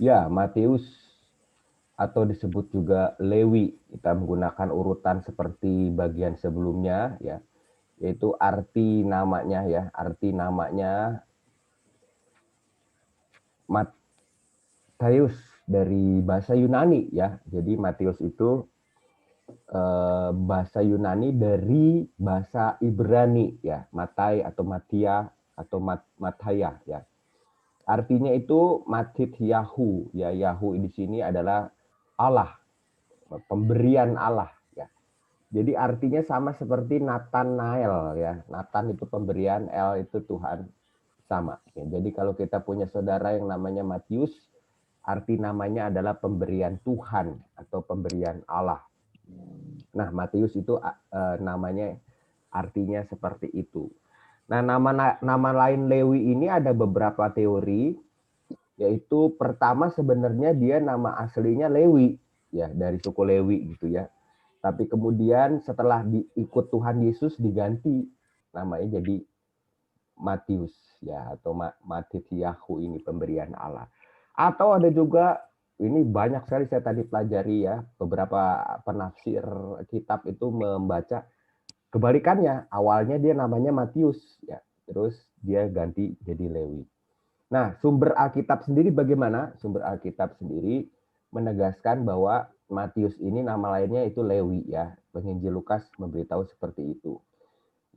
Ya, Matius atau disebut juga Lewi. Kita menggunakan urutan seperti bagian sebelumnya ya, yaitu arti namanya ya. Arti namanya Matius dari bahasa Yunani ya. Jadi Matius itu bahasa Yunani dari bahasa Ibrani ya, Matai atau Matia atau Mataya ya. Artinya itu Matit Yahu ya. Yahu di sini adalah Allah, pemberian Allah ya. Jadi artinya sama seperti Nathanael ya. Nathan itu pemberian, El itu Tuhan, sama. Ya, jadi kalau kita punya saudara yang namanya Matius, arti namanya adalah pemberian Tuhan atau pemberian Allah. Nah, Matius itu namanya artinya seperti itu. Nah, nama lain Lewi ini ada beberapa teori, yaitu pertama sebenarnya dia nama aslinya Lewi ya, dari suku Lewi gitu ya. Tapi kemudian setelah diikut Tuhan Yesus diganti namanya jadi Matius ya, atau Matityahu, ini pemberian Allah. Atau ada juga, ini banyak sekali saya tadi pelajari ya, beberapa penafsir kitab itu membaca kebalikannya. Awalnya dia namanya Matius ya, terus dia ganti jadi Lewi. Nah, sumber Alkitab sendiri bagaimana? Sumber Alkitab sendiri menegaskan bahwa Matius ini nama lainnya itu Lewi ya. Penginjil Lukas memberitahu seperti itu.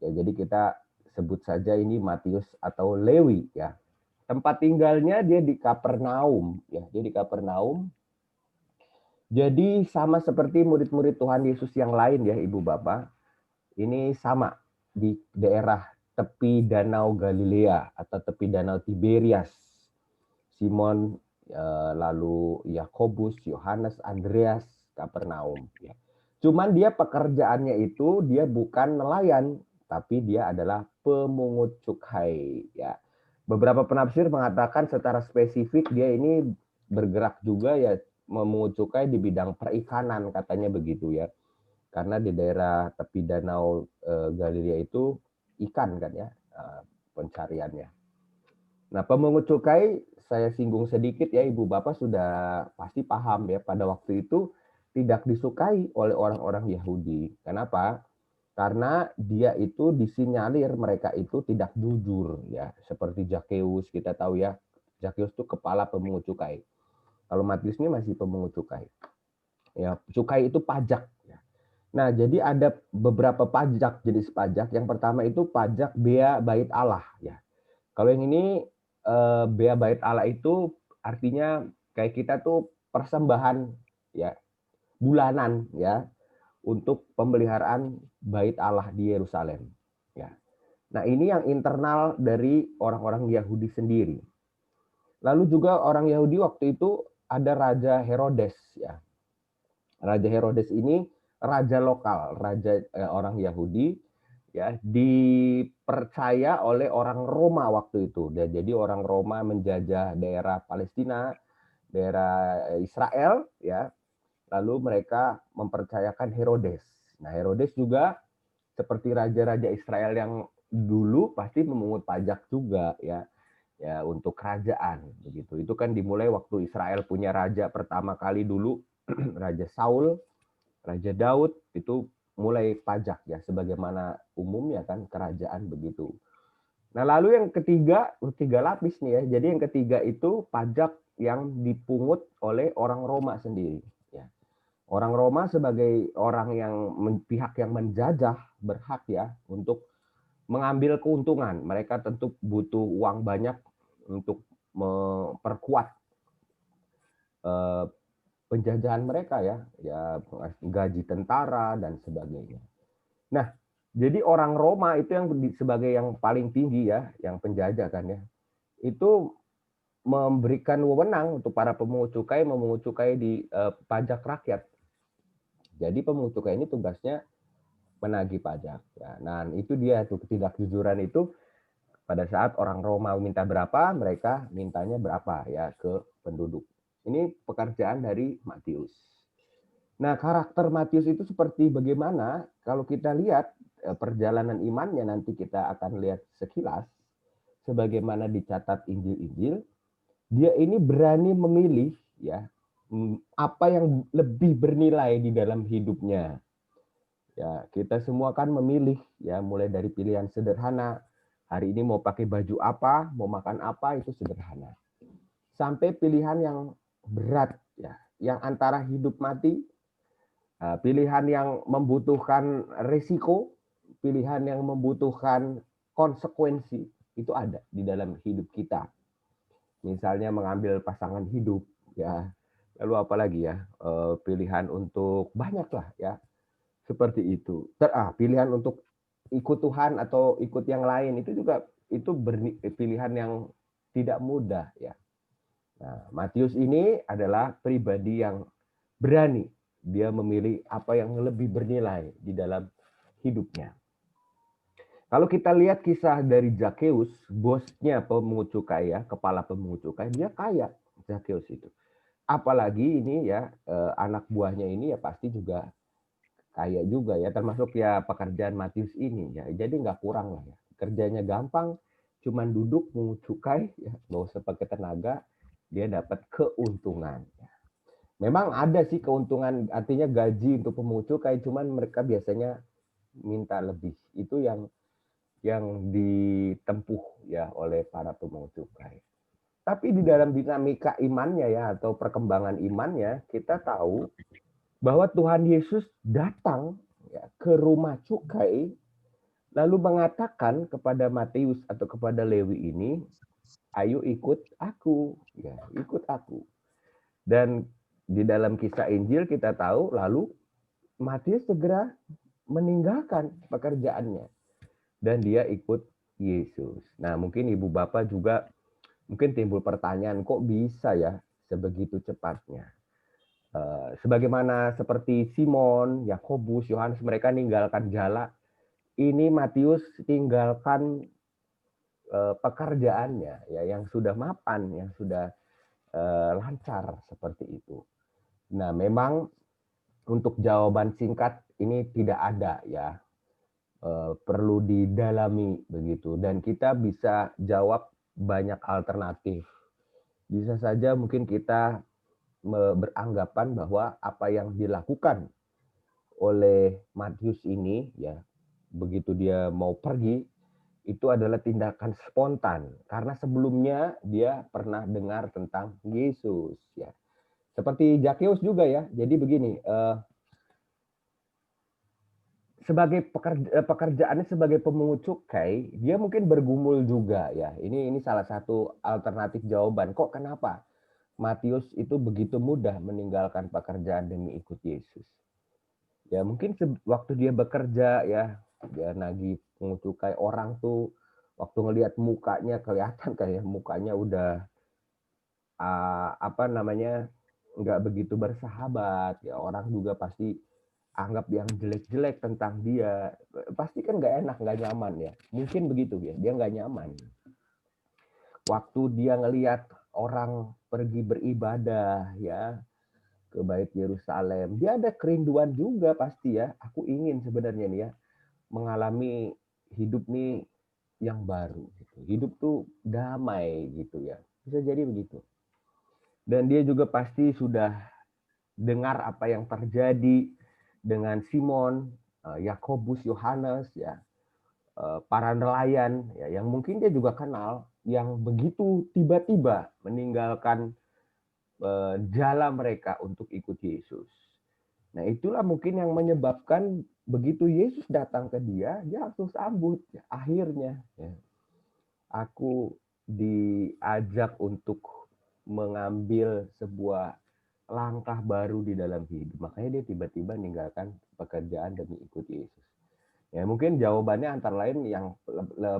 Ya, jadi kita sebut saja ini Matius atau Lewi ya. Tempat tinggalnya dia di Kapernaum ya. Dia di Kapernaum. Jadi sama seperti murid-murid Tuhan Yesus yang lain ya, Ibu Bapak. Ini sama di daerah tepi Danau Galilea atau tepi Danau Tiberias. Simon, lalu Yakobus, Yohanes, Andreas, Kapernaum. Ya. Cuman dia pekerjaannya itu dia bukan nelayan, tapi dia adalah pemungut cukai. Ya. Beberapa penafsir mengatakan secara spesifik dia ini bergerak juga ya, memungut cukai di bidang perikanan, katanya begitu ya. Karena di daerah tepi danau Galilea itu ikan kan ya, pencariannya. Nah, pemungut cukai saya singgung sedikit ya, Ibu Bapak sudah pasti paham ya, pada waktu itu tidak disukai oleh orang-orang Yahudi. Kenapa? Karena dia itu disinyalir mereka itu tidak jujur ya, seperti Zakheus, kita tahu ya, Zakheus itu kepala pemungut cukai. Kalau Matius ini masih pemungut cukai. Ya, cukai itu pajak ya. Nah, jadi ada beberapa pajak, jenis pajak. Yang pertama itu pajak bea bait Allah ya. Kalau yang ini bea bait Allah itu artinya kayak kita tuh persembahan ya, bulanan ya, untuk pemeliharaan bait Allah di Yerusalem ya. Nah, ini yang internal dari orang-orang Yahudi sendiri. Lalu juga orang Yahudi waktu itu ada Raja Herodes ya. Raja Herodes ini raja lokal, raja orang Yahudi ya, dipercaya oleh orang Roma waktu itu. Dan jadi orang Roma menjajah daerah Palestina, daerah Israel ya. Lalu mereka mempercayakan Herodes. Nah, Herodes juga seperti raja-raja Israel yang dulu pasti memungut pajak juga ya. Ya, untuk kerajaan begitu. Itu kan dimulai waktu Israel punya raja pertama kali dulu, Raja Saul, Raja Daud, itu mulai pajak ya, sebagaimana umumnya kan kerajaan begitu. Nah, lalu yang ketiga, tiga lapis nih ya. Jadi yang ketiga itu pajak yang dipungut oleh orang Roma sendiri ya. Orang Roma sebagai orang yang pihak yang menjajah berhak ya untuk mengambil keuntungan. Mereka tentu butuh uang banyak untuk memperkuat penjajahan mereka ya, ya gaji tentara dan sebagainya. Nah, jadi orang Roma itu yang sebagai yang paling tinggi ya, yang penjajah kan ya, itu memberikan wewenang untuk para pemungut cukai memungut cukai di pajak rakyat. Jadi pemungut cukai ini tugasnya menagih pajak. Ya, nah itu dia tuh ketidakjujuran itu, pada saat orang Roma minta berapa, mereka mintanya berapa ya ke penduduk. Ini pekerjaan dari Matius. Nah, karakter Matius itu seperti bagaimana? Kalau kita lihat perjalanan imannya, nanti kita akan lihat sekilas sebagaimana dicatat Injil-Injil. dia ini berani memilih ya apa yang lebih bernilai di dalam hidupnya. Ya, kita semua kan memilih ya, mulai dari pilihan sederhana. Hari ini mau pakai baju apa, mau makan apa, itu sederhana. Sampai pilihan yang berat ya, yang antara hidup mati, pilihan yang membutuhkan risiko, pilihan yang membutuhkan konsekuensi, itu ada di dalam hidup kita. Misalnya mengambil pasangan hidup ya. Lalu apalagi ya? Pilihan untuk banyak lah ya. Seperti itu. Pilihan untuk ikut Tuhan atau ikut yang lain itu juga itu pilihan yang tidak mudah ya. Nah, Matius ini adalah pribadi yang berani. Dia memilih apa yang lebih bernilai di dalam hidupnya. Kalau kita lihat kisah dari Zakheus, bosnya pemungut cukai ya, kepala pemungut cukai, dia kaya Zakheus itu. Apalagi ini ya anak buahnya ini ya pasti juga kaya juga ya, termasuk ya pekerjaan Matius ini ya. Jadi nggak kurang lah ya. Kerjanya gampang, cuman duduk pungut cukai ya, nggak usah pakai tenaga, dia dapat keuntungan. Ya. Memang ada sih keuntungan, artinya gaji untuk pemungut cukai, cuman mereka biasanya minta lebih. Itu yang ditempuh ya oleh para pemungut cukai. Tapi di dalam dinamika imannya ya atau perkembangan imannya, kita tahu bahwa Tuhan Yesus datang ya, ke rumah cukai lalu mengatakan kepada Matius atau kepada Lewi ini, ayo ikut aku, ya, ikut aku. Dan di dalam kisah Injil kita tahu lalu Matius segera meninggalkan pekerjaannya dan dia ikut Yesus. Nah, mungkin ibu bapak juga mungkin timbul pertanyaan, kok bisa ya sebegitu cepatnya? Sebagaimana seperti Simon, Yakobus, Yohanes, mereka meninggalkan jala. Ini Matius tinggalkan pekerjaannya ya yang sudah mapan, yang sudah lancar seperti itu. Nah, memang untuk jawaban singkat ini tidak ada ya. Perlu didalami begitu dan kita bisa jawab banyak alternatif. Bisa saja mungkin kita beranggapan bahwa apa yang dilakukan oleh Matius ini ya begitu dia mau pergi itu adalah tindakan spontan karena sebelumnya dia pernah dengar tentang Yesus ya. Seperti Zakheus juga ya. Jadi begini, sebagai pekerjaannya sebagai pemungut cukai, dia mungkin bergumul juga ya. Ini salah satu alternatif jawaban. Kok kenapa Matius itu begitu mudah meninggalkan pekerjaan demi ikut Yesus? Ya mungkin waktu dia bekerja ya, dia nagih pungut cukai orang tuh waktu ngelihat mukanya kelihatan kayak mukanya udah apa namanya nggak begitu bersahabat ya orang juga pasti anggap yang jelek-jelek tentang dia pasti kan nggak enak nggak nyaman ya mungkin begitu ya dia nggak nyaman waktu dia ngelihat orang pergi beribadah ya ke Bait Yerusalem dia ada kerinduan juga pasti ya aku ingin sebenarnya nih ya mengalami hidup nih yang baru gitu. Hidup tuh damai gitu ya bisa jadi begitu dan dia juga pasti sudah dengar apa yang terjadi dengan Simon, Yakobus, Yohanes, ya, para nelayan, ya, yang mungkin dia juga kenal, yang begitu tiba-tiba meninggalkan jala mereka untuk ikut Yesus. Nah itulah mungkin yang menyebabkan begitu Yesus datang ke dia, dia langsung sambut. Ya, akhirnya, ya, aku diajak untuk mengambil sebuah langkah baru di dalam hidup. Makanya dia tiba-tiba meninggalkan pekerjaan demi ikut Yesus. Ya mungkin jawabannya antara lain yang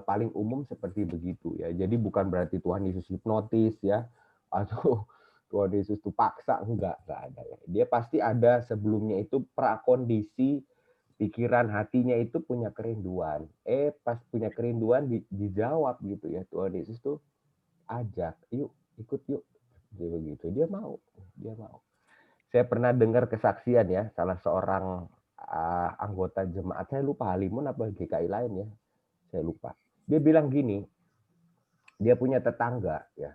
paling umum seperti begitu ya. Jadi bukan berarti Tuhan Yesus hipnotis ya atau Tuhan Yesus itu paksa enggak ada ya. Dia pasti ada sebelumnya itu prakondisi pikiran hatinya itu punya kerinduan. Pas punya kerinduan dijawab gitu ya. Tuhan Yesus tuh ajak, yuk ikut yuk. Dia begitu. Dia mau. Saya pernah dengar kesaksian ya salah seorang anggota jemaat, saya lupa Halimun apa GKI lain ya, saya lupa. Dia bilang gini, dia punya tetangga ya,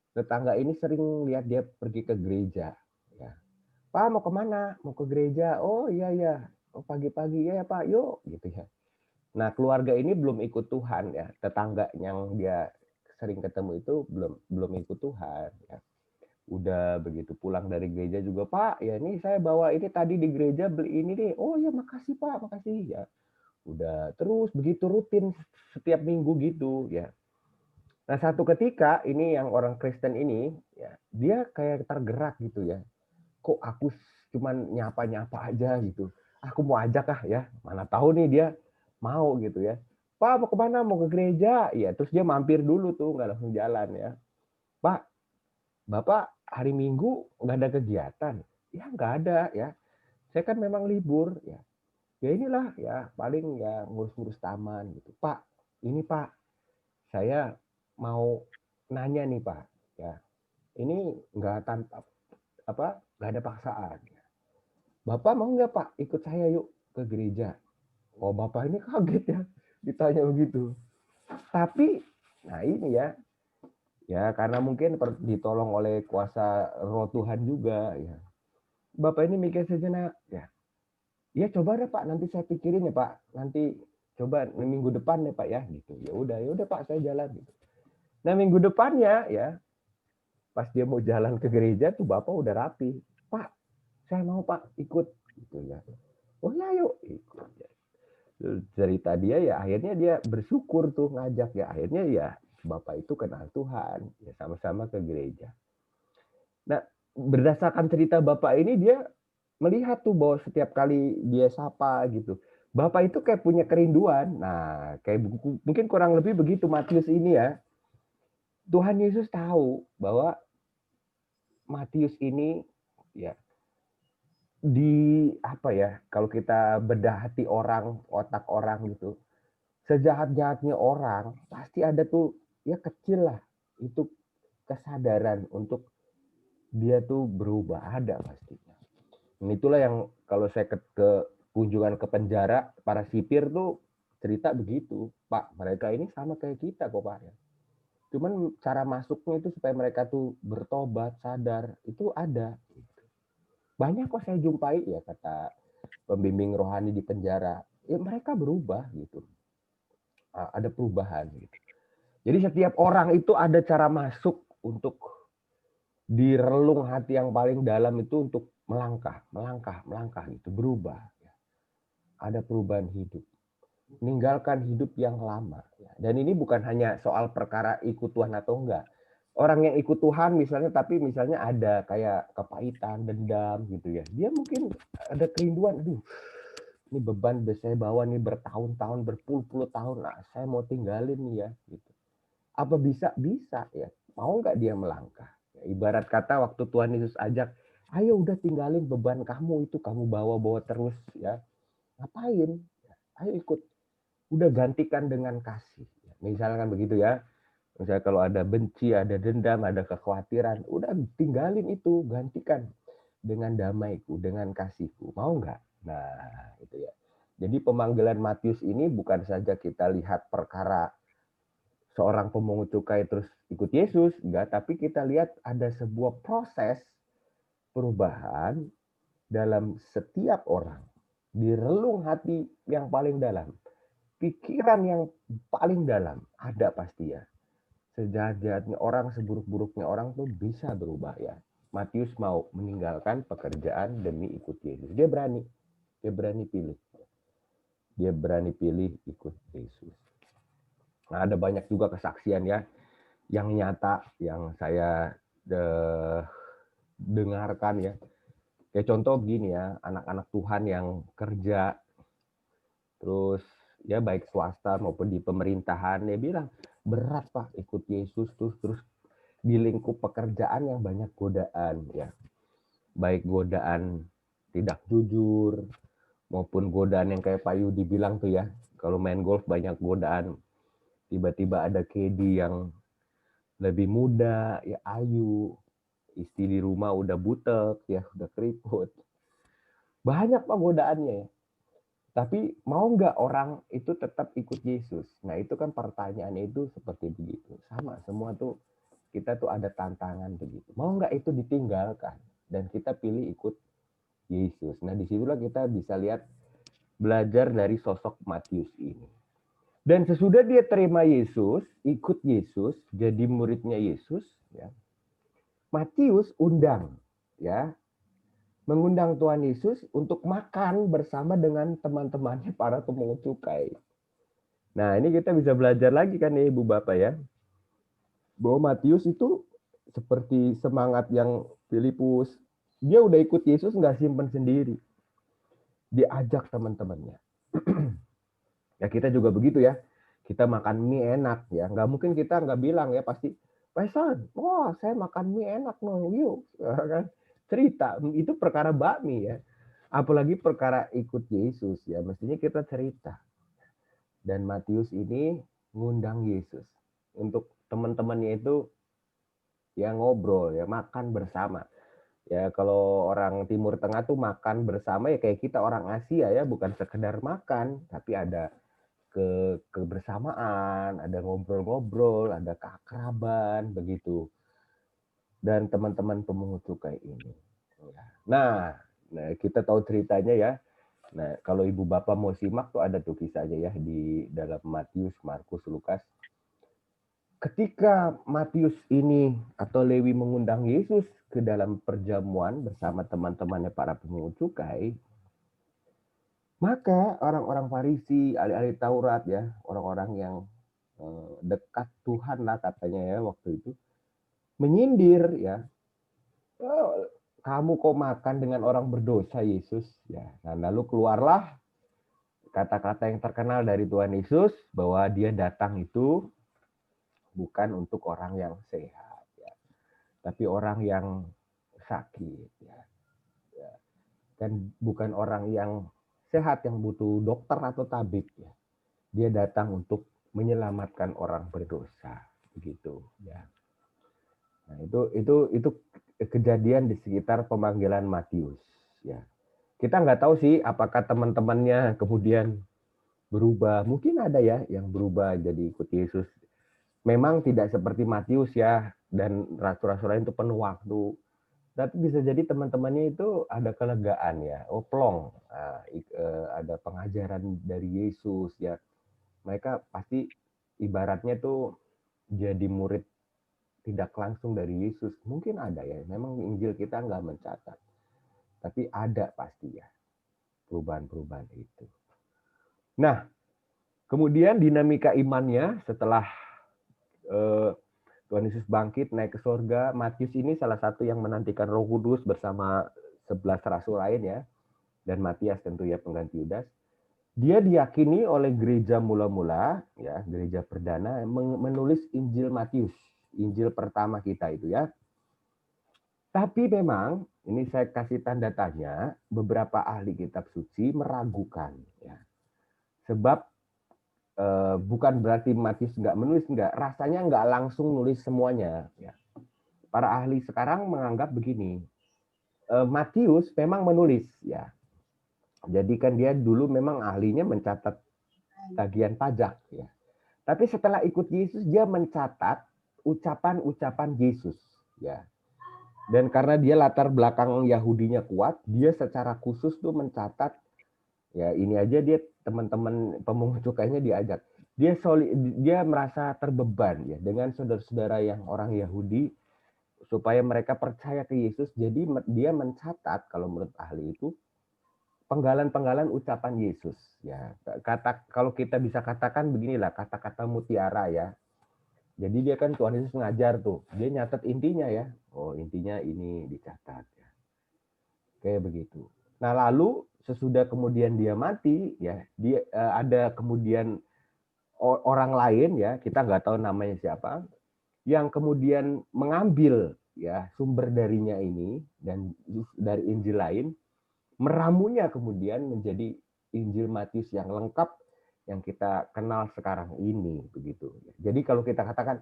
Tetangga ini sering lihat dia pergi ke gereja. Ya. Pak mau kemana? Mau ke gereja. Oh iya ya. Oh pagi-pagi ya Pak. Yuk gitu ya. Nah keluarga ini belum ikut Tuhan ya. Tetangga yang dia sering ketemu itu belum ikut Tuhan. Ya. Udah begitu pulang dari gereja juga Pak. Ya ini saya bawa ini tadi di gereja beli ini nih. Oh ya makasih Pak, makasih ya. Udah terus begitu rutin setiap minggu gitu ya. Nah, satu ketika ini yang orang Kristen ini ya, dia kayak tergerak gitu ya. Kok aku cuman nyapa-nyapa aja gitu. Aku mau ajak ah ya. Mana tahu nih dia mau gitu ya. Pak mau kemana? Mau ke gereja? Ya, terus dia mampir dulu tuh, nggak langsung jalan ya. Pak, Bapak hari Minggu nggak ada kegiatan? Ya nggak ada ya. Saya kan memang libur ya. Ya inilah ya paling ya ngurus-ngurus taman gitu. Pak, ini Pak, saya mau nanya nih Pak, ya ini nggak tanpa apa nggak ada paksaan. Bapak mau nggak Pak ikut saya yuk ke gereja? Oh Bapak ini kaget ya ditanya begitu. Tapi nah ini ya ya karena mungkin ditolong oleh kuasa Roh Tuhan juga ya. Bapak ini mikir sejenak ya. Ya coba deh Pak nanti saya pikirin ya Pak. Nanti coba minggu depan ya Pak ya gitu. Ya udah Pak saya jalan gitu. Nah minggu depannya ya pas dia mau jalan ke gereja tuh bapak udah rapi. Pak, saya mau Pak ikut gitu ya. Oh ya yuk ikut. Cerita dia ya akhirnya dia bersyukur tuh ngajak ya akhirnya ya bapak itu kenal Tuhan ya sama-sama ke gereja. Nah berdasarkan cerita bapak ini dia melihat tuh bahwa setiap kali dia sapa gitu bapak itu kayak punya kerinduan. Nah kayak mungkin kurang lebih begitu Matius ini ya. Tuhan Yesus tahu bahwa Matius ini ya di apa ya kalau kita bedah hati orang otak orang gitu sejahat-jahatnya orang pasti ada tuh ya kecil lah itu kesadaran untuk dia tuh berubah ada pastinya. Dan itulah yang kalau saya ke kunjungan ke penjara para sipir tuh cerita begitu Pak mereka ini sama kayak kita kok Pak ya cuman cara masuknya itu supaya mereka tuh bertobat sadar itu ada banyak kok saya jumpai ya kata pembimbing rohani di penjara, ya mereka berubah gitu. Ada perubahan gitu. Jadi setiap orang itu ada cara masuk untuk di relung hati yang paling dalam itu untuk melangkah, melangkah, melangkah gitu, berubah. Ada perubahan hidup. Meninggalkan hidup yang lama. Dan ini bukan hanya soal perkara ikut Tuhan atau enggak. Orang yang ikut Tuhan misalnya, tapi misalnya ada kayak kepahitan, dendam gitu ya. Dia mungkin ada kerinduan, aduh ini beban udah saya bawa nih bertahun-tahun, berpuluh-puluh tahun. Nah, saya mau tinggalin nih ya. Gitu. Apa bisa? Bisa ya. Mau nggak dia melangkah? Ya, ibarat kata waktu Tuhan Yesus ajak, ayo udah tinggalin beban kamu itu kamu bawa-bawa terus ya. Ngapain? Ya, ayo ikut. Udah gantikan dengan kasih. Ya, misalkan begitu ya. Misalnya kalau ada benci, ada dendam, ada kekhawatiran, udah tinggalin itu, gantikan dengan damaiku, dengan kasihku. Mau nggak? Nah, itu ya. Jadi pemanggilan Matius ini bukan saja kita lihat perkara seorang pemungut cukai terus ikut Yesus, enggak, tapi kita lihat ada sebuah proses perubahan dalam setiap orang. Di relung hati yang paling dalam, pikiran yang paling dalam, ada pasti ya. Sejahat-jahatnya orang, seburuk-buruknya orang tuh bisa berubah ya. Matius mau meninggalkan pekerjaan demi ikut Yesus. Dia berani pilih. Dia berani pilih ikut Yesus. Nah, ada banyak juga kesaksian ya yang nyata yang saya dengarkan ya. Kayak contoh begini ya, anak-anak Tuhan yang kerja terus ya baik swasta maupun di pemerintahan dia bilang berat Pak ikut Yesus terus di lingkup pekerjaan yang banyak godaan ya. Baik godaan tidak jujur maupun godaan yang kayak Pak Yudi bilang tuh ya. Kalau main golf banyak godaan. Tiba-tiba ada caddy yang lebih muda, ya ayu, istri di rumah udah butek, ya udah keriput. Banyak Pak godaannya ya. Tapi mau nggak orang itu tetap ikut Yesus? Nah itu kan pertanyaannya itu seperti begitu. Sama semua tuh kita tuh ada tantangan begitu. Mau nggak itu ditinggalkan dan kita pilih ikut Yesus. Nah, disitulah kita bisa lihat belajar dari sosok Matius ini. Dan sesudah dia terima Yesus, ikut Yesus, jadi muridnya Yesus, ya, Matius undang, ya, mengundang Tuhan Yesus untuk makan bersama dengan teman-temannya para pemungut cukai. Nah, ini kita bisa belajar lagi kan ya Ibu Bapak ya, bahwa Matius itu seperti semangat yang Filipus, dia udah ikut Yesus nggak simpen sendiri, diajak teman-temannya. Ya kita juga begitu ya, kita makan mie enak ya, nggak mungkin kita nggak bilang ya pasti, Pesan, wah saya makan mie enak no, yuk, kan cerita itu perkara bakmi ya, apalagi perkara ikut Yesus ya, mestinya kita cerita. Dan Matius ini ngundang Yesus untuk teman-temannya itu ya ngobrol ya, makan bersama. Ya kalau orang Timur Tengah tuh makan bersama ya kayak kita orang Asia ya, bukan sekedar makan, tapi ada kebersamaan, ada ngobrol-ngobrol, ada keakraban begitu. Dan teman-teman pemungut cukai ini. Nah, kita tahu ceritanya ya. Nah, kalau ibu bapak mau simak tuh ada tuh kisahnya ya di dalam Matius, Markus, Lukas. Ketika Matius ini atau Lewi mengundang Yesus ke dalam perjamuan bersama teman-temannya para pemungut cukai, maka orang-orang Farisi, ahli-ahli Taurat ya, orang-orang yang dekat Tuhan lah katanya ya waktu itu, menyindir ya, oh, kamu kok makan dengan orang berdosa Yesus ya. Nah, lalu keluarlah kata-kata yang terkenal dari Tuhan Yesus bahwa dia datang itu bukan untuk orang yang sehat ya, tapi orang yang sakit ya. Dan bukan orang yang sehat yang butuh dokter atau tabib ya. Dia datang untuk menyelamatkan orang berdosa begitu ya. Nah, itu kejadian di sekitar pemanggilan Matius ya. Kita nggak tahu sih apakah teman-temannya kemudian berubah. Mungkin ada ya yang berubah jadi ikut Yesus. Memang tidak seperti Matius ya, dan rasul-rasul lain itu penuh waktu. Tapi bisa jadi teman-temannya itu ada kelegaan ya. Oh plong, ada pengajaran dari Yesus ya. Mereka pasti ibaratnya tuh jadi murid tidak langsung dari Yesus. Mungkin ada ya, memang Injil kita nggak mencatat. Tapi ada pasti ya perubahan-perubahan itu. Nah, kemudian dinamika imannya setelah Tuhan Yesus bangkit naik ke surga, Matius ini salah satu yang menantikan Roh Kudus bersama 11 rasul lain ya, dan Matias tentu ya pengganti Yudas. Dia diyakini oleh gereja mula-mula ya, gereja perdana menulis Injil Matius, Injil pertama kita itu ya. Tapi memang ini saya kasih tanda tanya, beberapa ahli kitab suci meragukan ya. Sebab bukan berarti Matius nggak menulis, nggak, rasanya nggak langsung nulis semuanya ya. Para ahli sekarang menganggap begini, Matius memang menulis ya. Jadi kan dia dulu memang ahlinya mencatat tagihan pajak ya. Tapi setelah ikut Yesus dia mencatat ucapan-ucapan Yesus ya. Dan karena dia latar belakang Yahudinya kuat, dia secara khusus tuh mencatat ya, ini aja dia teman-teman pemungut cukainya diajak. Dia merasa terbeban ya dengan saudara-saudara yang orang Yahudi supaya mereka percaya ke Yesus. Jadi dia mencatat kalau menurut ahli itu penggalan-penggalan ucapan Yesus ya. Kalau kita bisa katakan beginilah kata-kata mutiara ya. Jadi dia kan Tuhan Yesus ngajar tuh, dia nyatet intinya ya. Oh intinya ini dicatat ya. Kayak begitu. Nah lalu sesudah kemudian dia mati ya, dia ada kemudian orang lain ya, kita nggak tahu namanya siapa, yang kemudian mengambil ya sumber darinya ini dan dari Injil lain, meramunya kemudian menjadi Injil Matius yang lengkap yang kita kenal sekarang ini begitu. Jadi kalau kita katakan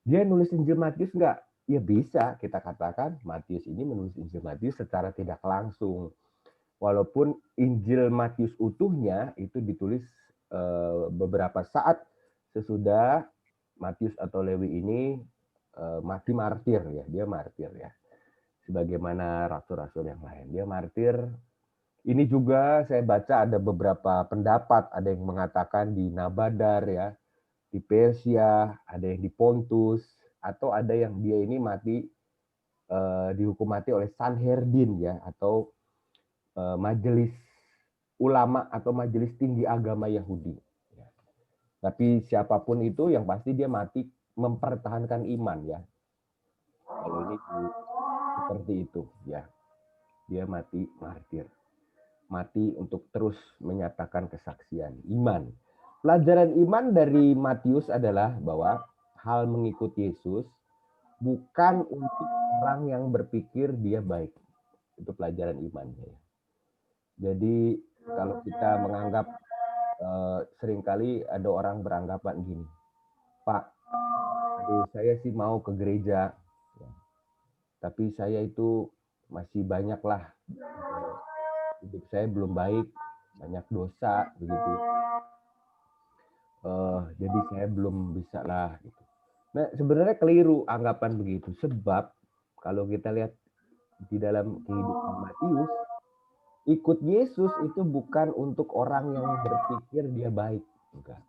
dia nulis Injil Matius enggak? Ya bisa kita katakan Matius ini menulis Injil Matius secara tidak langsung. Walaupun Injil Matius utuhnya itu ditulis beberapa saat sesudah Matius atau Lewi ini mati martir ya, dia martir ya. Sebagaimana rasul-rasul yang lain, dia martir. Ini juga saya baca ada beberapa pendapat, ada yang mengatakan di Nabadar ya, di Persia, ada yang di Pontus, atau ada yang dia ini mati dihukum mati oleh Sanhedrin ya, atau majelis ulama atau majelis tinggi agama Yahudi. Ya. Tapi siapapun itu yang pasti dia mati mempertahankan iman ya. Kalau ini seperti itu ya, dia mati martir. Mati untuk terus menyatakan kesaksian iman. Pelajaran iman dari Matius adalah bahwa hal mengikut Yesus bukan untuk orang yang berpikir dia baik. Itu pelajaran imannya. Jadi kalau kita menganggap seringkali ada orang beranggapan gini, Pak, aduh saya sih mau ke gereja, ya. Tapi saya itu masih banyak lah hidup saya belum baik, banyak dosa begitu. Jadi saya belum bisa lah gitu. Nah sebenarnya keliru anggapan begitu, sebab kalau kita lihat di dalam kehidupan Matius, ikut Yesus itu bukan untuk orang yang berpikir dia baik, enggak.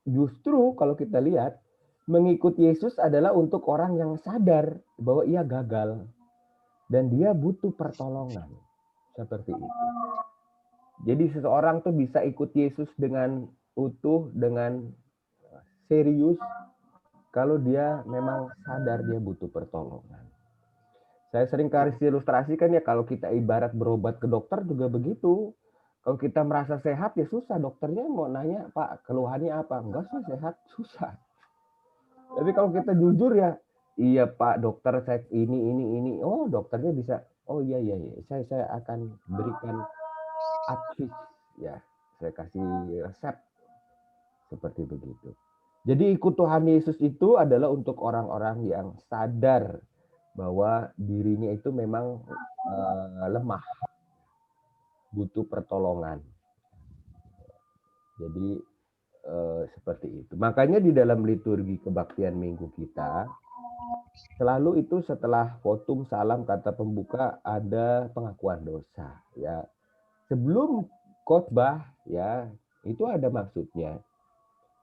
Justru kalau kita lihat, mengikut Yesus adalah untuk orang yang sadar bahwa ia gagal dan dia butuh pertolongan. Seperti itu. Jadi seseorang tuh bisa ikut Yesus dengan utuh, dengan serius, kalau dia memang sadar dia butuh pertolongan. Saya sering kasih ilustrasi kan ya, kalau kita ibarat berobat ke dokter juga begitu. Kalau kita merasa sehat ya susah, dokternya mau nanya, Pak keluhannya apa? Enggak sih sehat, susah. Tapi kalau kita jujur ya, iya Pak dokter saya ini. Oh dokternya bisa, oh iya, saya akan berikan advice ya, saya kasih resep seperti begitu. Jadi ikut Tuhan Yesus itu adalah untuk orang-orang yang sadar bahwa dirinya itu memang lemah, butuh pertolongan. Jadi seperti itu. Makanya di dalam liturgi kebaktian minggu kita, selalu itu setelah votum salam kata pembuka ada pengakuan dosa ya. Sebelum khotbah ya, itu ada maksudnya.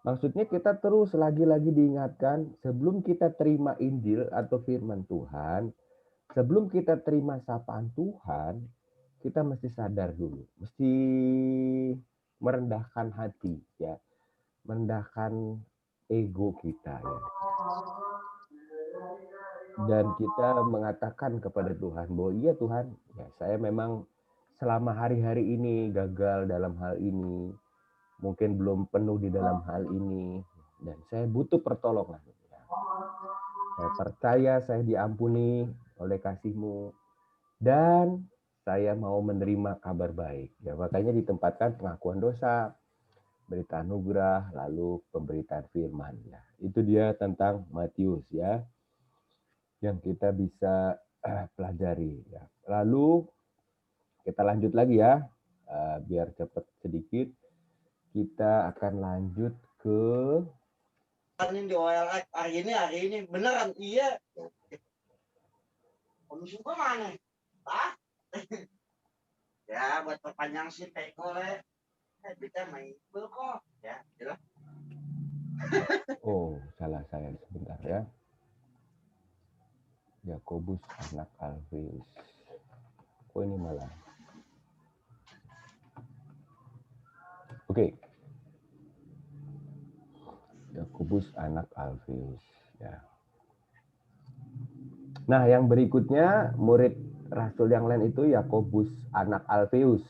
Maksudnya kita terus lagi-lagi diingatkan sebelum kita terima Injil atau firman Tuhan, sebelum kita terima sapaan Tuhan, kita mesti sadar dulu, mesti merendahkan hati ya, merendahkan ego kita ya. Dan kita mengatakan kepada Tuhan bahwa iya Tuhan, ya saya memang selama hari-hari ini gagal dalam hal ini, mungkin belum penuh di dalam hal ini, dan saya butuh pertolongan. Saya percaya saya diampuni oleh kasih-Mu, dan saya mau menerima kabar baik. Ya, makanya ditempatkan pengakuan dosa, berita anugerah, lalu pemberitaan firman. Ya, itu dia tentang Matius ya, yang kita bisa pelajari. Ya. Lalu kita lanjut lagi ya, biar cepat sedikit. Kita akan lanjut ke di OLX hari ini beneran iya. Om suka mana? Pak? Ya buat perpanjang si tekole. Kita main kok ya, jelas. Oh, salah saya sebentar ya. Yakobus anak Alfeus. Oh ini malah. Oke. Yakobus anak Alfeus ya. Nah, yang berikutnya murid rasul yang lain itu Yakobus anak Alfeus.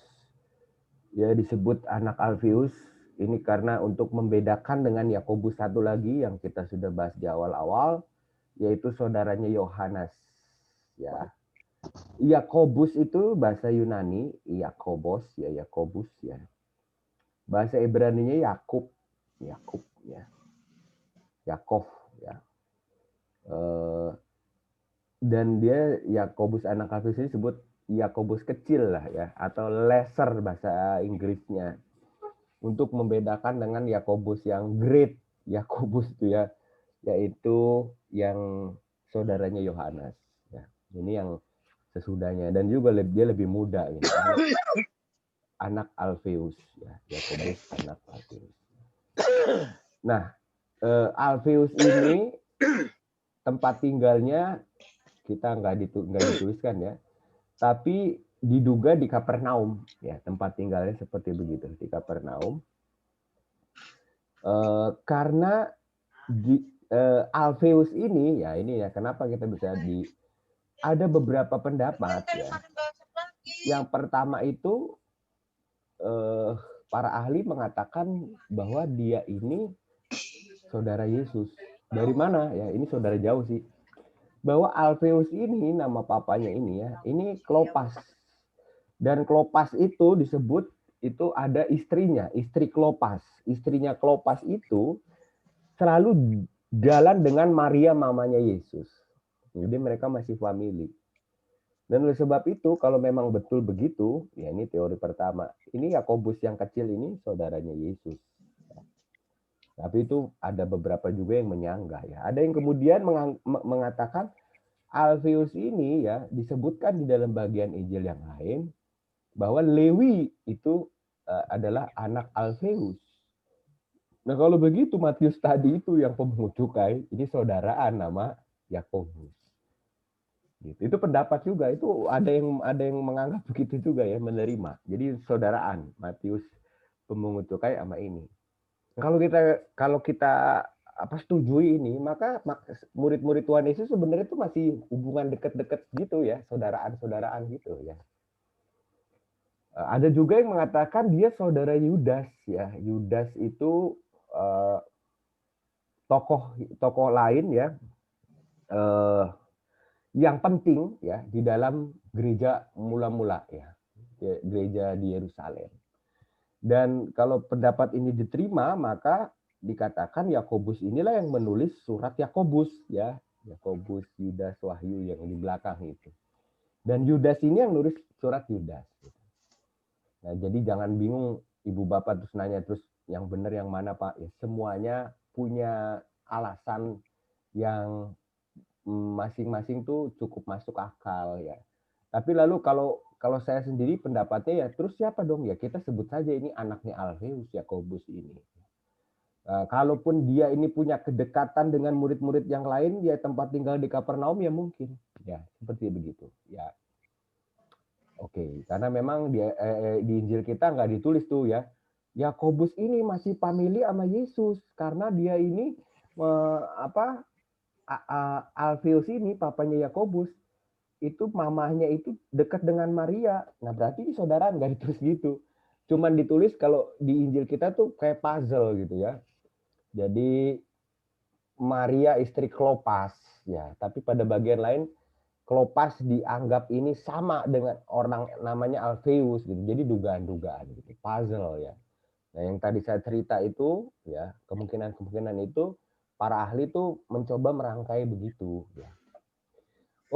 Ya disebut anak Alfeus ini karena untuk membedakan dengan Yakobus satu lagi yang kita sudah bahas di awal-awal, yaitu saudaranya Yohanes ya. Yakobus itu bahasa Yunani, Yakobos ya, Yakobus ya. Bahasa Ibraninya Yakub ya. Yakov ya. Dan dia Yakobus anak Alfeus ini disebut Yakobus kecil lah ya, atau lesser bahasa Inggrisnya, untuk membedakan dengan Yakobus yang great Yakobus itu ya, yaitu yang saudaranya Yohanes. Ya, ini yang sesudahnya dan juga dia lebih muda ini, anak Alfeus ya, Yakobus anak Alfeus. Nah, Alfeus ini tempat tinggalnya kita nggak dituliskan ya, tapi diduga di Kapernaum ya, tempat tinggalnya seperti begitu di Kapernaum. Karena Alfeus ini ya kenapa kita bisa ada beberapa pendapat ya. Yang pertama itu para ahli mengatakan bahwa dia ini saudara Yesus. Dari mana ya? Ini saudara jauh sih. Bahwa Alfeus ini nama papanya ini ya, ini Klopas. Dan Klopas itu disebut itu ada istrinya, istri Klopas. Istrinya Klopas itu selalu jalan dengan Maria mamanya Yesus. Jadi mereka masih family. Dan oleh sebab itu, kalau memang betul begitu, ya ini teori pertama. Ini Yakobus yang kecil ini saudaranya Yesus. Tapi itu ada beberapa juga yang menyanggah ya. Ada yang kemudian mengatakan Alfeus ini ya disebutkan di dalam bagian Injil yang lain bahwa Lewi itu adalah anak Alfeus. Nah kalau begitu Matius tadi itu yang pemungut cukai, ini saudaraan nama Yakobus. Gitu. Itu pendapat juga, itu ada yang menganggap begitu juga ya, menerima. Jadi saudaraan Matius pemungut cukai sama ini. Kalau kita setujui ini, maka murid-murid Tuhan Yesus sebenarnya itu masih hubungan dekat-dekat gitu ya, saudaraan-saudaraan gitu ya. Ada juga yang mengatakan dia saudara Yudas ya. Yudas itu tokoh lain ya, yang penting ya di dalam gereja mula-mula ya, gereja di Yerusalem. Dan kalau pendapat ini diterima, maka dikatakan Yakobus inilah yang menulis surat Yakobus ya, Yakobus, Yudas, Wahyu yang di belakang itu. Dan Yudas ini yang nulis surat Yudas. Nah, jadi jangan bingung ibu bapak terus nanya terus yang benar yang mana Pak? Ya, semuanya punya alasan yang masing-masing tuh cukup masuk akal ya. Tapi lalu kalau saya sendiri pendapatnya ya terus siapa dong ya, kita sebut saja ini anaknya Alfeus Yakobus ini. Kalaupun dia ini punya kedekatan dengan murid-murid yang lain, dia tempat tinggal di Kapernaum ya mungkin ya seperti begitu ya. Oke, karena memang di Injil kita nggak ditulis tuh ya, Yakobus ini masih famili sama Yesus karena dia ini Alfeus ini papanya Yakobus itu mamahnya itu dekat dengan Maria. Nah berarti ini saudara nggak ditulis gitu. Cuman ditulis kalau di Injil kita tuh kayak puzzle gitu ya. Jadi Maria istri Klopas ya, tapi pada bagian lain Klopas dianggap ini sama dengan orang namanya Alfeus gitu. Jadi dugaan-dugaan gitu, puzzle ya. Nah, yang tadi saya cerita itu ya, kemungkinan-kemungkinan itu para ahli tuh mencoba merangkai begitu ya.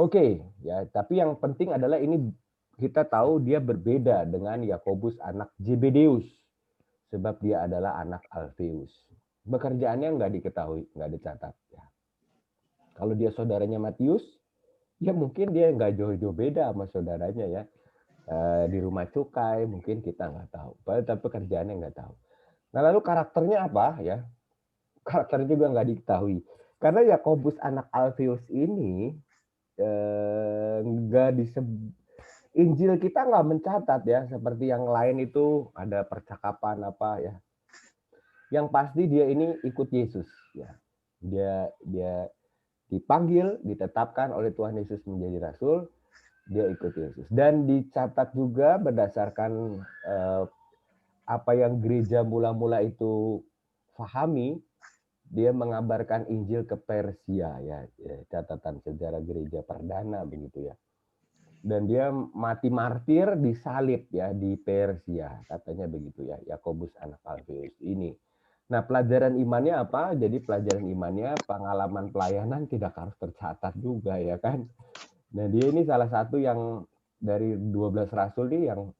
Oke, ya, tapi yang penting adalah ini kita tahu dia berbeda dengan Yakobus anak Zebedeus sebab dia adalah anak Alfeus. Pekerjaannya nggak diketahui, nggak dicatat ya. Kalau dia saudaranya Matius, ya mungkin dia nggak jauh-jauh beda sama saudaranya ya. Di rumah cukai mungkin kita nggak tahu. Tapi pekerjaannya nggak tahu. Nah lalu karakternya apa ya? Karakternya juga nggak diketahui. Karena Yakobus anak Alfeus ini nggak disebut, Injil kita nggak mencatat ya seperti yang lain itu ada percakapan apa ya. Yang pasti dia ini ikut Yesus ya. Dia dipanggil, ditetapkan oleh Tuhan Yesus menjadi rasul, dia ikut Yesus. Dan dicatat juga berdasarkan apa yang gereja mula-mula itu pahami, dia mengabarkan Injil ke Persia ya, catatan sejarah gereja perdana begitu ya. Dan dia mati martir disalib ya di Persia, katanya begitu ya, Yakobus anak Alfeus ini. Nah, pelajaran imannya apa? Jadi pelajaran imannya pengalaman pelayanan tidak harus tercatat juga ya kan. Nah, dia ini salah satu yang dari 12 rasul nih yang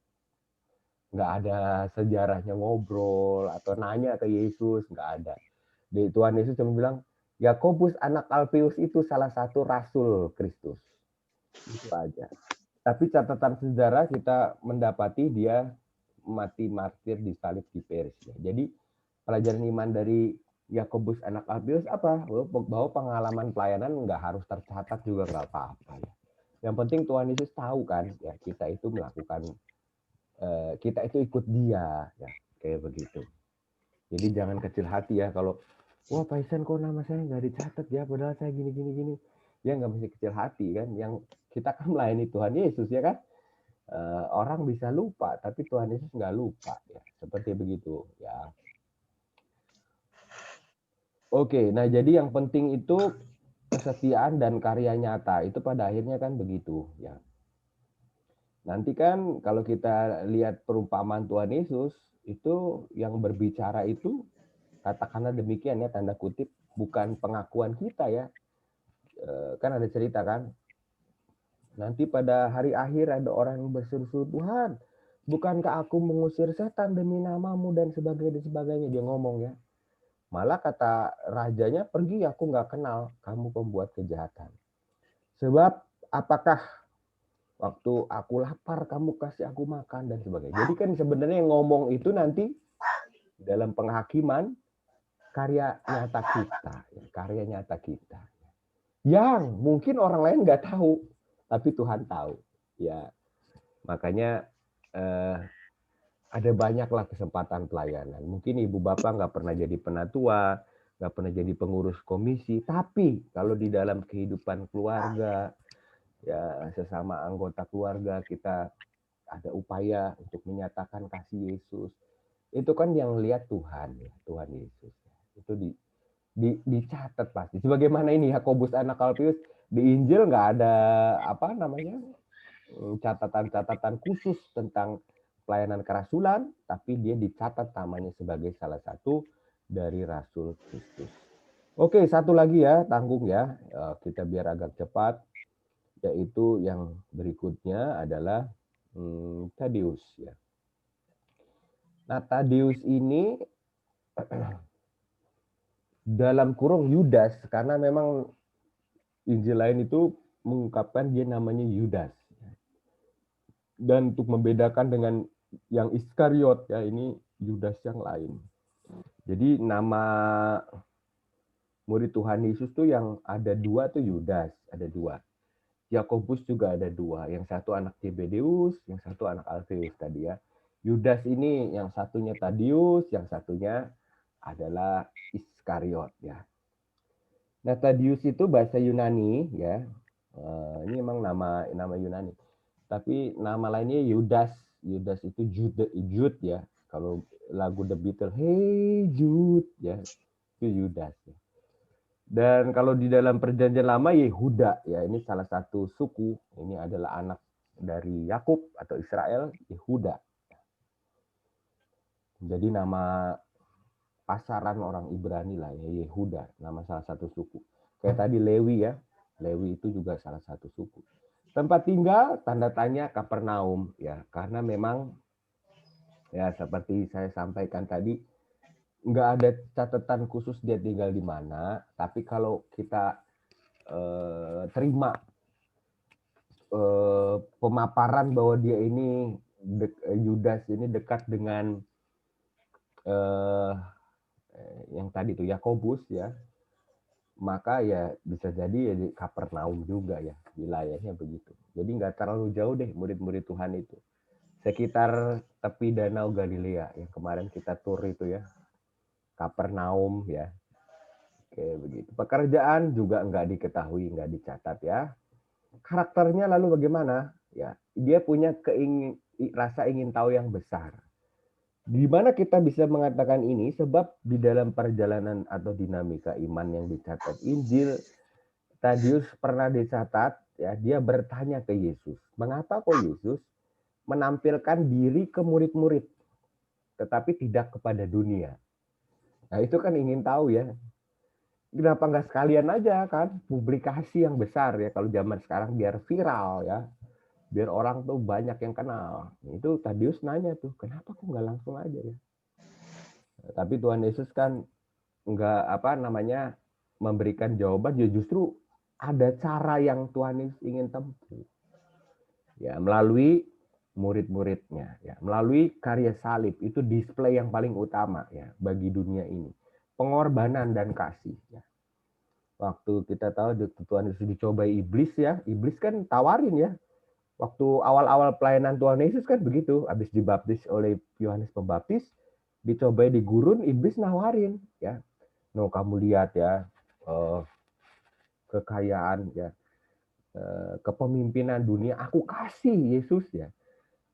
nggak ada sejarahnya ngobrol atau nanya ke Yesus, nggak ada. Di Tuhan Yesus cuma bilang, Yakobus anak Alfeus itu salah satu rasul Kristus. Itu aja. Tapi catatan sejarah kita mendapati dia mati martir disalib di Persia. Jadi pelajaran iman dari Yakobus anak Alfeus apa? Bahwa pengalaman pelayanan nggak harus tercatat juga nggak apa-apa ya. Yang penting Tuhan Yesus tahu kan ya kita itu melakukan kita itu ikut dia ya kayak begitu. Jadi jangan kecil hati ya kalau wah Pak Isan kok nama saya nggak dicatat ya padahal saya gini. Ya nggak mesti kecil hati kan. Yang kita kan melayani Tuhan Yesus ya kan. Orang bisa lupa tapi Tuhan Yesus nggak lupa ya seperti begitu ya. Oke, nah jadi yang penting itu kesetiaan dan karya nyata itu pada akhirnya kan begitu ya. Nanti kan kalau kita lihat perumpamaan Tuhan Yesus itu yang berbicara itu katakanlah demikian ya tanda kutip bukan pengakuan kita ya. Kan ada cerita kan nanti pada hari akhir ada orang yang berseru-seru Tuhan bukankah aku mengusir setan demi namamu dan sebagainya dia ngomong ya. Malah kata rajanya pergi aku nggak kenal kamu pembuat kejahatan. Sebab apakah waktu aku lapar kamu kasih aku makan dan sebagainya. Jadi kan sebenarnya yang ngomong itu nanti dalam penghakiman karya nyata kita, karya nyata kita. Yang mungkin orang lain nggak tahu, tapi Tuhan tahu. Ya, makanya ada banyaklah kesempatan pelayanan. Mungkin ibu bapak nggak pernah jadi penatua, nggak pernah jadi pengurus komisi, tapi kalau di dalam kehidupan keluarga, ya sesama anggota keluarga kita ada upaya untuk menyatakan kasih Yesus. Itu kan yang lihat Tuhan ya, Tuhan Yesus. Itu dicatat pasti. Sebagaimana ini Yakobus anak Alfeus di Injil nggak ada apa namanya catatan-catatan khusus tentang pelayanan kerasulan, tapi dia dicatat namanya sebagai salah satu dari Rasul Kristus. Oke, satu lagi ya, tanggung ya, kita biar agak cepat, yaitu yang berikutnya adalah Tadeus ya. Nah, Tadeus ini dalam kurung Yudas karena memang Injil lain itu mengungkapkan dia namanya Yudas. Dan untuk membedakan dengan yang Iskariot ya ini Yudas yang lain. Jadi nama murid Tuhan Yesus tuh yang ada dua tuh Yudas, ada dua. Yakobus juga ada dua, yang satu anak Zebedeus, yang satu anak Alfeus tadi ya. Yudas ini yang satunya Tadeus, yang satunya adalah Iskariot ya. Nah, Tadeus itu bahasa Yunani ya. Ini memang nama Yunani. Tapi nama lainnya Yudas. Yudas itu Jude ya. Kalau lagu The Beatles, Hey Jude ya. Itu Yudas ya. Dan kalau di dalam perjanjian lama Yehuda ya, ini salah satu suku, ini adalah anak dari Yakub atau Israel, Yehuda. Jadi nama pasaran orang Ibrani lah ya, Yehuda, nama salah satu suku. Kayak tadi Lewi ya, Lewi itu juga salah satu suku. Tempat tinggal tanda tanya Kapernaum ya, karena memang ya seperti saya sampaikan tadi nggak ada catatan khusus dia tinggal di mana, tapi kalau kita terima pemaparan bahwa dia ini Yudas ini dekat dengan yang tadi tuh Yakobus ya, maka ya bisa jadi ya di Kapernaum juga ya wilayahnya begitu. Jadi nggak terlalu jauh deh murid-murid Tuhan itu. Sekitar tepi Danau Galilea yang kemarin kita tur itu ya, Kapernaum ya, kayak begitu. Pekerjaan juga nggak diketahui, nggak dicatat ya. Karakternya lalu bagaimana? Ya, dia punya rasa ingin tahu yang besar. Di mana kita bisa mengatakan ini? Sebab di dalam perjalanan atau dinamika iman yang dicatat Injil, Tadeus pernah dicatat, ya dia bertanya ke Yesus, mengapa kok Yesus menampilkan diri ke murid-murid, tetapi tidak kepada dunia? Nah itu kan ingin tahu ya, kenapa nggak sekalian aja kan publikasi yang besar ya kalau zaman sekarang biar viral ya, biar orang tuh banyak yang kenal. Itu Tadeus nanya tuh, kenapa kok nggak langsung aja ya? Tapi Tuhan Yesus kan nggak apa namanya memberikan jawaban, ya justru ada cara yang Tuhan Yesus ingin tempuh. Ya, melalui murid-muridnya, ya, melalui karya salib, itu display yang paling utama ya bagi dunia ini. Pengorbanan dan kasih ya. Waktu kita tahu Tuhan Yesus dicobai iblis ya, iblis kan tawarin ya. Waktu awal-awal pelayanan Tuhan Yesus kan begitu, habis dibaptis oleh Yohanes Pembaptis, dicobai di gurun, iblis nawarin ya. No, kamu lihat ya, kekayaan ya, kepemimpinan dunia aku kasih Yesus ya.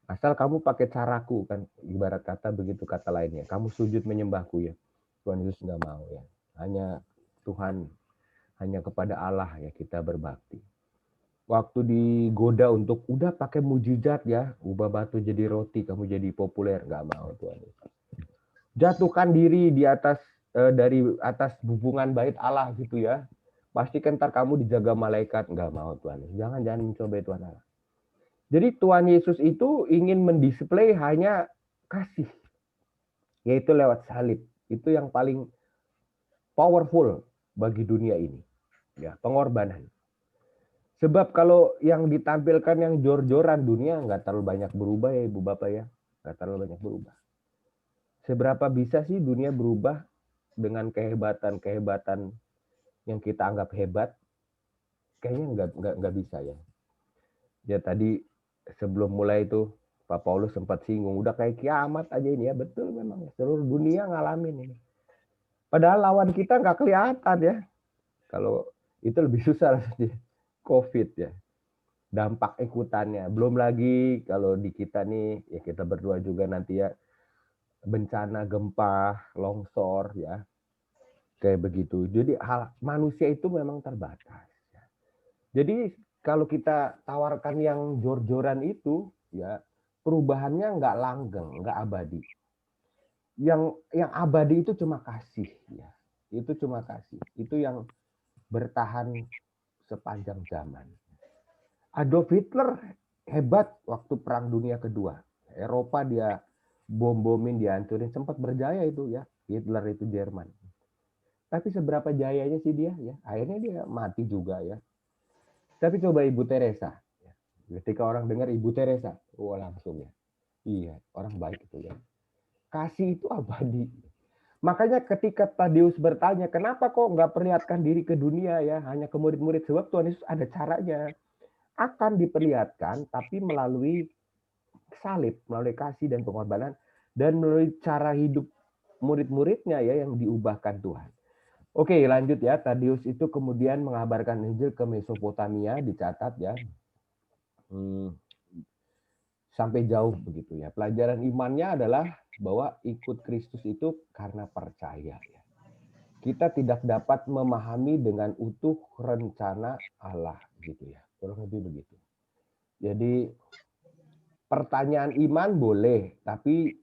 Asal kamu pakai caraku, kan ibarat kata begitu kata lainnya. Kamu sujud menyembahku ya. Tuhan Yesus nggak mau ya. Hanya Tuhan, hanya kepada Allah ya kita berbakti. Waktu digoda untuk udah pakai mujizat ya, ubah batu jadi roti, kamu jadi populer, nggak mau Tuhan Yesus. Jatuhkan diri di atas dari atas hubungan bait Allah gitu ya. Pastikan ntar kamu dijaga malaikat, nggak mau Tuhan Yesus. Jangan mencoba Tuhan Allah. Jadi Tuhan Yesus itu ingin mendisplay hanya kasih, yaitu lewat salib. Itu yang paling powerful bagi dunia ini, ya, pengorbanan. Sebab kalau yang ditampilkan yang jor-joran, dunia nggak terlalu banyak berubah ya Ibu Bapak ya, nggak terlalu banyak berubah. Seberapa bisa sih dunia berubah dengan kehebatan yang kita anggap hebat? Kayaknya nggak bisa ya. Ya tadi sebelum mulai itu Pak Paulus sempat singgung, udah kayak kiamat aja ini ya, betul memang seluruh dunia ngalamin ini. Padahal lawan kita nggak kelihatan ya. Kalau itu lebih susah sih, COVID ya. Dampak ikutannya. Belum lagi kalau di kita nih, ya kita berdua juga nanti ya, bencana gempa, longsor ya. Kayak begitu. Jadi hal manusia itu memang terbatas. Ya. Jadi kalau kita tawarkan yang jor-joran itu, ya perubahannya nggak langgeng, nggak abadi. Yang abadi itu cuma kasih, ya. Itu cuma kasih. Itu yang bertahan sepanjang zaman. Adolf Hitler hebat waktu Perang Dunia Kedua. Eropa dia bom-bomin, dihancurin, sempat berjaya itu ya. Hitler itu Jerman. Tapi seberapa jayanya sih dia ya? Akhirnya dia mati juga ya. Tapi coba Ibu Teresa. Ketika orang dengar Ibu Teresa, langsung ya. Iya, orang baik itu ya. Kasih itu abadi. Makanya ketika Tadeus bertanya, kenapa kok nggak perlihatkan diri ke dunia ya, hanya ke murid-murid? Sebab Tuhan Yesus ada caranya. Akan diperlihatkan, tapi melalui salib, melalui kasih dan pengorbanan, dan melalui cara hidup murid-muridnya ya yang diubahkan Tuhan. Oke, lanjut ya. Tadeus itu kemudian mengabarkan Injil ke Mesopotamia, dicatat ya. Sampai jauh begitu ya. Pelajaran imannya adalah bahwa ikut Kristus itu karena percaya ya. Kita tidak dapat memahami dengan utuh rencana Allah gitu ya. Kurang lebih begitu. Jadi pertanyaan iman boleh, tapi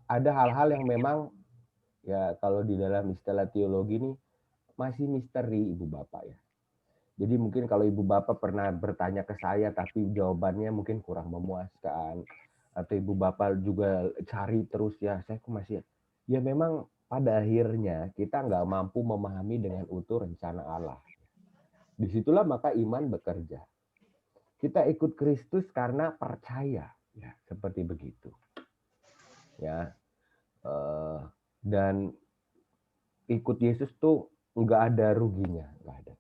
ada hal-hal yang memang ya kalau di dalam istilah teologi ini masih misteri Ibu Bapak ya. Jadi mungkin kalau Ibu Bapak pernah bertanya ke saya tapi jawabannya mungkin kurang memuaskan, atau Ibu Bapak juga cari terus ya, saya masih ya memang pada akhirnya kita nggak mampu memahami dengan utuh rencana Allah. Disitulah maka iman bekerja. Kita ikut Kristus karena percaya, ya seperti begitu. Ya, dan ikut Yesus tuh nggak ada ruginya, nggak ada.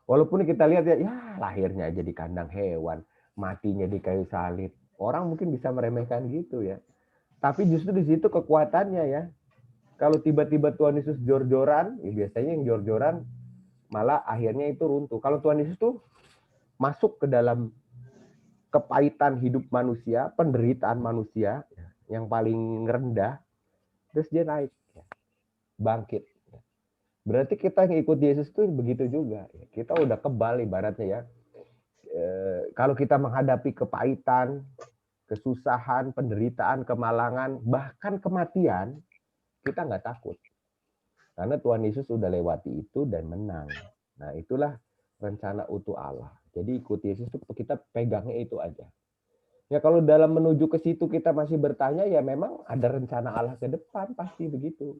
Walaupun kita lihat ya lahirnya jadi kandang hewan, matinya di kayu salib. Orang mungkin bisa meremehkan gitu ya. Tapi justru di situ kekuatannya ya. Kalau tiba-tiba Tuhan Yesus jor-joran, ya biasanya yang jor-joran malah akhirnya itu runtuh. Kalau Tuhan Yesus tuh masuk ke dalam kepahitan hidup manusia, penderitaan manusia yang paling rendah, terus dia naik, bangkit. Berarti kita yang ikut Yesus tuh begitu juga. Kita udah kebal ibaratnya ya. Kalau kita menghadapi kepahitan, kesusahan, penderitaan, kemalangan, bahkan kematian, kita nggak takut. Karena Tuhan Yesus sudah lewati itu dan menang. Nah itulah rencana utuh Allah. Jadi ikut Yesus itu kita pegangnya itu aja. Ya kalau dalam menuju ke situ kita masih bertanya, ya memang ada rencana Allah ke depan, pasti begitu.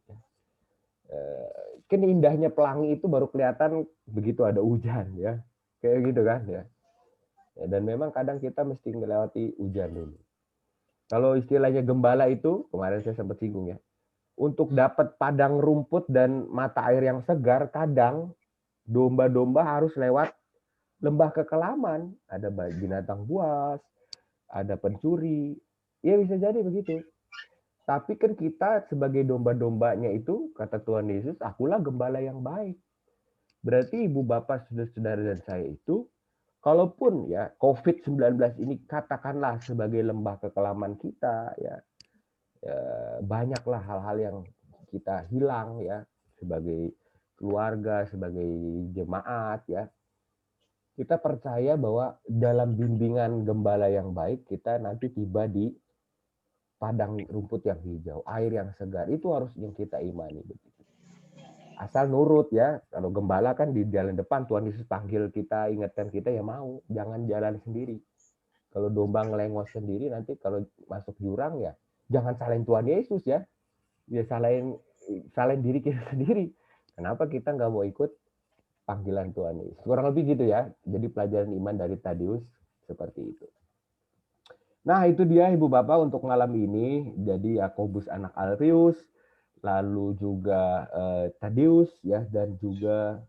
Kan indahnya pelangi itu baru kelihatan begitu ada hujan ya. Kayak gitu kan ya. Dan memang kadang kita mesti melewati hujan dulu. Kalau istilahnya gembala itu, kemarin saya sempat singgung ya, untuk dapat padang rumput dan mata air yang segar, kadang domba-domba harus lewat lembah kekelaman. Ada binatang buas, ada pencuri. Ya bisa jadi begitu. Tapi kan kita sebagai domba-dombanya itu, kata Tuhan Yesus, akulah gembala yang baik. Berarti ibu bapak, saudara-saudara dan saya itu, kalaupun ya COVID-19 ini katakanlah sebagai lembah kekelaman kita, ya banyaklah hal-hal yang kita hilang ya sebagai keluarga, sebagai jemaat ya. Kita percaya bahwa dalam bimbingan gembala yang baik kita nanti tiba di padang rumput yang hijau, air yang segar. Itu harus yang kita imani. Asal nurut ya. Kalau gembala kan di jalan depan, Tuhan Yesus panggil kita, ingatkan kita ya mau. Jangan jalan sendiri. Kalau domba ngelengos sendiri, nanti kalau masuk jurang ya, jangan salahin Tuhan Yesus ya. Ya salahin diri kita sendiri. Kenapa kita nggak mau ikut panggilan Tuhan Yesus? Kurang lebih gitu ya. Jadi pelajaran iman dari Tadeus seperti itu. Nah, itu dia Ibu Bapak untuk malam ini. Jadi Yakobus anak Alfeus, lalu juga Tadeus ya, dan juga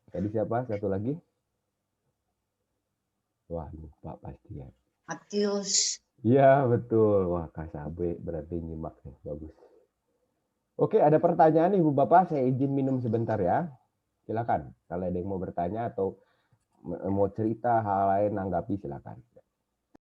tadi siapa? Satu lagi? Wah, lupa pasti ya. Matius. Iya, betul. Wah, Kasabe berarti nyimak nih. Bagus. Oke, ada pertanyaan Ibu Bapak, saya izin minum sebentar ya. Silakan. Kalau ada yang mau bertanya atau mau cerita hal lain, nanggapi silakan.